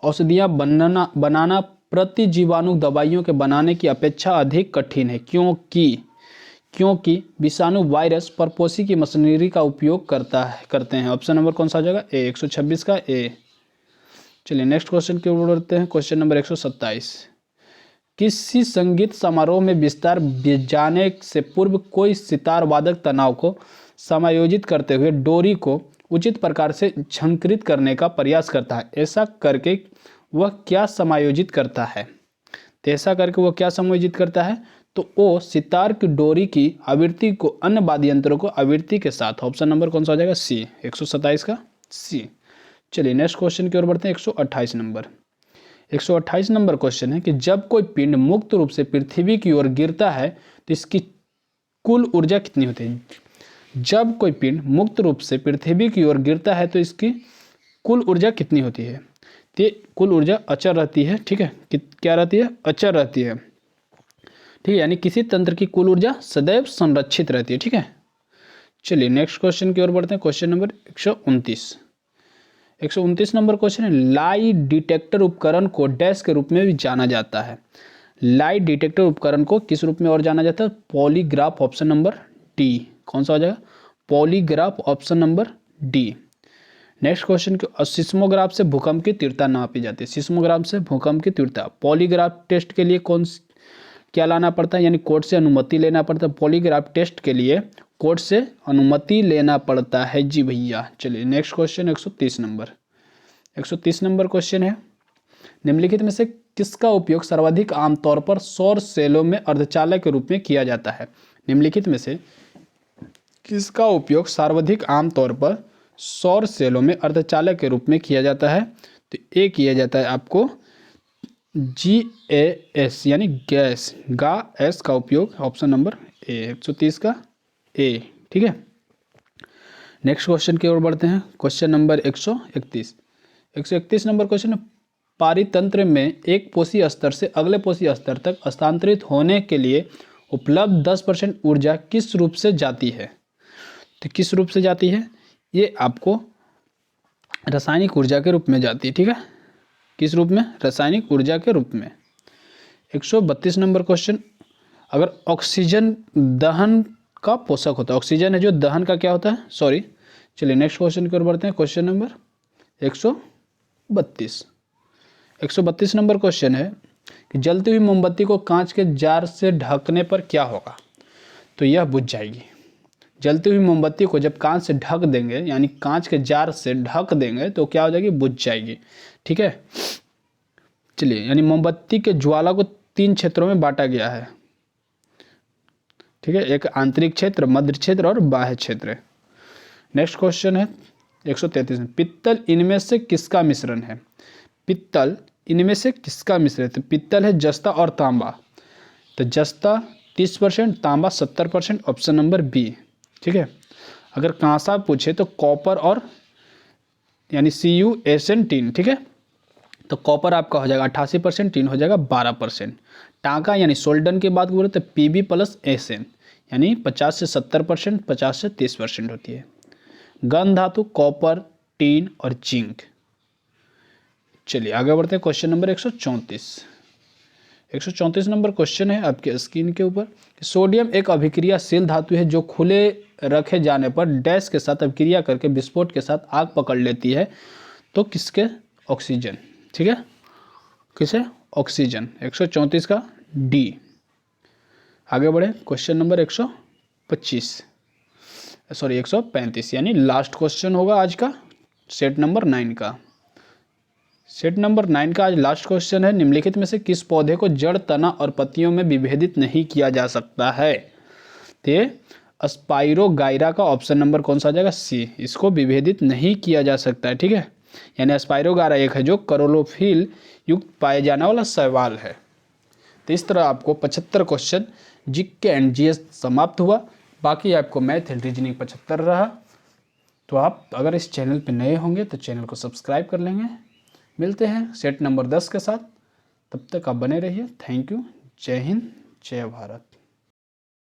औषधियाँ बनाना प्रति जीवाणु दवाइयों के बनाने की अपेक्षा अधिक कठिन है। क्योंकि विषाणु वायरस परपोषी की मशीनरी का उपयोग करते हैं। ऑप्शन नंबर कौन सा हो जाएगा? ए। 126 का ए। चलिए नेक्स्ट क्वेश्चन की ओर बढ़ते हैं। Question number 127। किसी संगीत समारोह में विस्तार जाने से पूर्व कोई सितार वादक तनाव को समायोजित करते हुए डोरी को उचित प्रकार से झंकृत करने का प्रयास करता है। ऐसा करके वह क्या समायोजित करता है? तो ऐसा करके वह क्या समायोजित करता है? तो वो सितार की डोरी की आवृत्ति को अन्य वाद्य यंत्रों को आवृत्ति के साथ। ऑप्शन नंबर कौन सा हो जाएगा? सी। 127 का सी। चलिए नेक्स्ट क्वेश्चन की ओर बढ़ते हैं। 128 नंबर। 128 नंबर क्वेश्चन है कि जब कोई पिंड मुक्त रूप से पृथ्वी की ओर गिरता है तो इसकी कुल ऊर्जा कितनी होती है? जब कोई पिंड मुक्त रूप से पृथ्वी की ओर गिरता है तो इसकी कुल ऊर्जा कितनी होती है? तो कुल ऊर्जा अचर रहती है। ठीक है, क्या रहती है? अचर रहती है। ठीक है, यानी किसी तंत्र की कुल ऊर्जा सदैव संरक्षित रहती है। ठीक है, चलिए नेक्स्ट क्वेश्चन की ओर बढ़ते हैं। Question number 129। 129 नंबर क्वेश्चन है, लाई डिटेक्टर उपकरण को डैश के रूप में भी जाना जाता है। लाई डिटेक्टर उपकरण को किस रूप में और जाना जाता है? पॉलीग्राफ। Option number D. कौन सा हो जाएगा? Polygraph. Option number D. Next question के, सिस्मोग्राफ से भूकंप की तीव्रता नापी जाती है। सिस्मोग्राफ से भूकंप की तीव्रता। पॉलीग्राफ टेस्ट के लिए क्या लाना पड़ता है? यानी कोर्ट से अनुमति लेना पड़ता है। पॉलीग्राफ टेस्ट के लिए कोर्ट से अनुमति लेना पड़ता है जी भैया। चलिए next question 130 number. 130 number question है, निम्नलिखित में से किसका उपयोग सर्वाधिक आमतौर पर सौर सेलों में अर्धचालक के रूप में किया जाता है? निम्नलिखित में से किसका उपयोग सर्वाधिक आमतौर पर सौर सेलों में अर्धचालक के रूप में किया जाता है? तो ए किया जाता है आपको GAS यानी गैस एस का उपयोग। ऑप्शन नंबर ए। 130 का ए। ठीक है, नेक्स्ट क्वेश्चन की ओर बढ़ते हैं। Question number 131। 131 नंबर क्वेश्चन है, पारितंत्र में एक पोषी स्तर से अगले पोषी स्तर तक हस्तांतरित होने के लिए उपलब्ध 10% ऊर्जा किस रूप से जाती है? तो किस रूप से जाती है? ये आपको रासायनिक ऊर्जा के रूप में जाती है। ठीक है, किस रूप में? रासायनिक ऊर्जा के रूप में। 132 नंबर क्वेश्चन, अगर ऑक्सीजन दहन का पोषक होता है, ऑक्सीजन है जो दहन का क्या होता है? सॉरी। चलिए नेक्स्ट क्वेश्चन की ओर बढ़ते हैं। Question number 132। 132 नंबर क्वेश्चन है कि जलती हुई मोमबत्ती को कांच के जार से ढकने पर क्या होगा? तो यह बुझ जाएगी। जलती हुई मोमबत्ती को जब कांच से ढक देंगे, यानी कांच के जार से ढक देंगे, तो क्या हो जाएगी? बुझ जाएगी। ठीक है, चलिए, यानी मोमबत्ती के ज्वाला को 3 क्षेत्रों में बांटा गया है, ठीक है, एक आंतरिक क्षेत्र, मध्य क्षेत्र और बाह्य क्षेत्र। नेक्स्ट क्वेश्चन है 133 में, पित्तल इनमें से किसका मिश्रण है? पित्तल इनमें से किसका मिश्रण है? तो पित्तल है जस्ता और तांबा, तो जस्ता 30%, तांबा 70%, ऑप्शन नंबर बी, ठीक है। अगर कांसा पूछे तो कॉपर और यानी CuSN टीन, ठीक है, तो कॉपर आपका हो जाएगा 88%, टीन हो जाएगा 12%। टांका यानी सोल्डन की बात बोले तो Pb+SN यानी 50 से 70%, 50 से 30% होती है। गन धातु कॉपर, टीन और जिंक। चलिए आगे बढ़ते हैं, क्वेश्चन नंबर 134 नंबर क्वेश्चन है आपके स्क्रीन के ऊपर। सोडियम एक अभिक्रियाशील धातु है जो खुले रखे जाने पर डैश के साथ अभिक्रिया करके विस्फोट के साथ आग पकड़ लेती है, तो किसके? ऑक्सीजन, ठीक है, किसे? ऑक्सीजन। 134 का डी। आगे बढ़े, क्वेश्चन नंबर 135 यानी लास्ट क्वेश्चन होगा आज का, सेट नंबर 9 का। सेट नंबर 9 का आज लास्ट क्वेश्चन है, निम्नलिखित में से किस पौधे को जड़, तना और पत्तियों में विभेदित नहीं किया जा सकता है? तो स्पाइरोगाइरा का ऑप्शन नंबर कौन सा आ जाएगा? सी, इसको विभेदित नहीं किया जा सकता है, ठीक है। यानी स्पाइरोगाइरा एक है जो करोलोफिल युक्त पाए जाने वाला शैवाल है। तो इस तरह आपको 75 क्वेश्चन जीके एंड जीएस समाप्त हुआ। बाकी आपको मैथ एंड रीजनिंग 75 रहा। तो आप अगर इस चैनल पे नए होंगे तो चैनल को सब्सक्राइब कर लेंगे। मिलते हैं सेट नंबर 10 के साथ, तब तक आप बने रहिए। Thank you. जय हिंद, जय भारत।